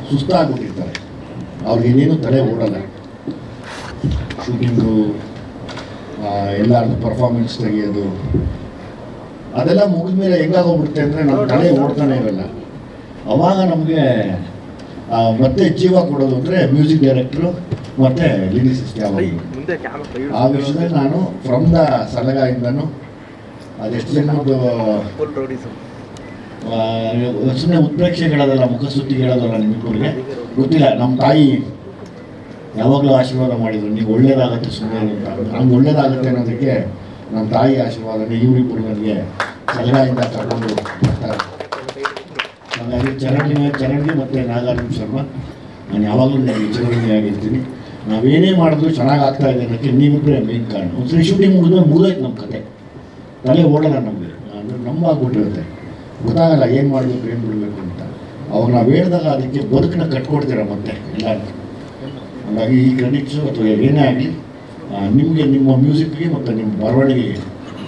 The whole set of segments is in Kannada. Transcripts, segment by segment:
ಸುಸ್ತಾಗ್ಬಿಟ್ಟಿರ್ತಾರೆ, ಅವ್ರಿಗೇನೇನು ತಲೆ ಓಡಲ್ಲ. ಶೂಟಿಂಗು, ಎಲ್ಲರದ್ದು ಪರ್ಫಾರ್ಮೆನ್ಸ್ ತೆಗೆಯೋದು ಅದೆಲ್ಲ ಮುಗಿದ್ಮೇಲೆ ಹೆಂಗಾಗೋಗ್ಬಿಡುತ್ತೆ ಅಂದರೆ ನಮ್ಮ ತಲೆ ಓಡ್ತಾನೆ ಇರಲ್ಲ. ಅವಾಗ ನಮಗೆ ಮತ್ತೆ ಜೀವ ಕೊಡೋದು ಅಂದರೆ ಮ್ಯೂಸಿಕ್ ಡೈರೆಕ್ಟ್ರು ಮತ್ತು ಲಿರಿಸಿಸ್ಟ್. ಯಾವಾಗ ಆ ವಿಷಯದಲ್ಲಿ ನಾನು ಫ್ರಮ್ ದ ಸಲಗಾಯಿಂದನೂ ಅದೆಷ್ಟು ಜನದ್ದು ಸುಮ್ಮನೆ ಉತ್ಪ್ರೇಕ್ಷೆಗಳದಲ್ಲ, ಮುಖಸ್ತುತಿಗಳದಲ್ಲ, ನಿಮಗೆ ಗೊತ್ತಿಲ್ಲ. ನಮ್ಮ ತಾಯಿ ಯಾವಾಗಲೂ ಆಶೀರ್ವಾದ ಮಾಡಿದ್ರು, ನೀವು ಒಳ್ಳೇದಾಗತ್ತೆ ಸುಮ್ಮನೆ ಅಂತ. ಹಂಗೆ ಒಳ್ಳೇದಾಗುತ್ತೆ ಅನ್ನೋದಕ್ಕೆ ನಮ್ಮ ತಾಯಿ ಆಶೀರ್ವಾದನೇ ಇವರಿಬ್ಬರು ನನಗೆ ಸಲಗಾಯಿಂದ ಕರ್ಕೊಂಡು ಬರ್ತಾರೆ. ಹಾಗಾಗಿ ಚರಂಡಿ ಮತ್ತು ನಾಗಾರ್ಜುನ ಶರ್ಮಾ ನಾನು ಯಾವಾಗಲೂ ನನಗೆ ಚಿರಋಣಿಯಾಗಿರ್ತೀನಿ. ನಾವೇನೇ ಮಾಡಿದ್ರು ಚೆನ್ನಾಗಿ ಆಗ್ತಾ ಇದೆ ಅನ್ನೋಕ್ಕೆ ನೀವಿಬ್ಬರೇ ಮೇನ್ ಕಾರಣ. ಒಂದ್ಸರಿ ಶೂಟಿಂಗ್ ಮುಗಿದ್ರೆ ಮುಗಿದೋಯ್ತು ನಮ್ಮ ಕತೆ, ತಲೆ ಓಡಲ್ಲ ನಮಗೆ, ಅಂದರೆ ನಂಬಾಗ್ಬಿಟ್ಟಿರುತ್ತೆ, ಗೊತ್ತಾಗಲ್ಲ ಏನು ಮಾಡಬೇಕು ಏನು ಬಿಡಬೇಕು ಅಂತ. ಅವಾಗ ನಾವು ಹೇಳಿದಾಗ ಅದಕ್ಕೆ ಬದುಕನ್ನ ಕಟ್ಕೊಡ್ತೀರ ಮತ್ತೆ ಎಲ್ಲರಿಗೂ. ಹಾಗಾಗಿ ಈ ಕ್ರೆಡಿಟ್ಸು ಅಥವಾ ಏನೇ ಆಗಲಿ ನಿಮಗೆ, ನಿಮ್ಮ ಮ್ಯೂಸಿಕ್ಗೆ ಮತ್ತು ನಿಮ್ಮ ಬರವಣಿಗೆಗೆ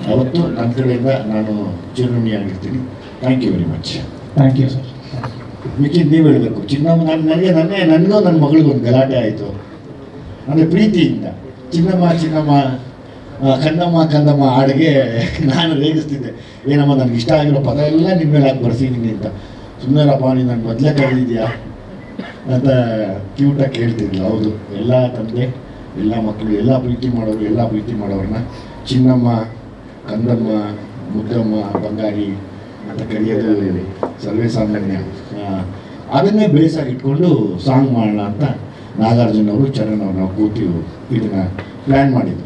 ಯಾವತ್ತೂ ನನ್ನ ಕಡೆಯಿಂದ ನಾನು ಚಿರಋಣಿಯಾಗಿರ್ತೀನಿ. Thank you very much. Thank you sir. ಮಿಕ್ಕಿದ್ದು ನೀವು ಹೇಳಬೇಕು. ಚಿನ್ನಮ್ಮ ನನಗೂ ನನ್ನ ಮಗಳಿಗೊಂದು ಗಲಾಟೆ ಆಯಿತು, ಅಂದರೆ ಪ್ರೀತಿಯಿಂದ ಚಿನ್ನಮ್ಮ ಕಂದಮ್ಮ ಹಾಡಿಗೆ ನಾನು ರೇಗಿಸ್ತಿದ್ದೆ, ಏನಮ್ಮ ನನಗೆ ಇಷ್ಟ ಆಗಿರೋ ಪದ ಎಲ್ಲ ನಿಮ್ಮ ಮೇಲೆ ಹಾಕಿ ಬರ್ಸಿದ್ದೀನಿ ಅಂತ. ಸುಮ್ಮನೆರಪ್ಪ ನೀನು ನನ್ನ ಮೊದಲೇ ಕರೆದಿದ್ಯಾ ಅಂತ ಕ್ಯೂಟಾಗಿ ಕೇಳ್ತಿದ್ಲು. ಹೌದು, ಎಲ್ಲ ತಂದೆ, ಎಲ್ಲ ಮಕ್ಕಳು, ಎಲ್ಲ ಪ್ರೀತಿ ಮಾಡೋರನ್ನ ಚಿನ್ನಮ್ಮ, ಕಂದಮ್ಮ, ಮುದ್ದಮ್ಮ, ಬಂಗಾರಿ ಅಂತ ಕರೆಯೋದು ಸರ್ವೇ ಸಾಮಾನ್ಯ. ಅದನ್ನೇ ಬೇಸಾಗಿ ಇಟ್ಕೊಂಡು ಸಾಂಗ್ ಮಾಡೋಣ ಅಂತ ನಾಗಾರ್ಜುನ ಅವರು, ಚರಣ್ ಅವರು ನಾವು ಕೂತು ಇದನ್ನು ಪ್ಲ್ಯಾನ್ ಮಾಡಿದ್ದು.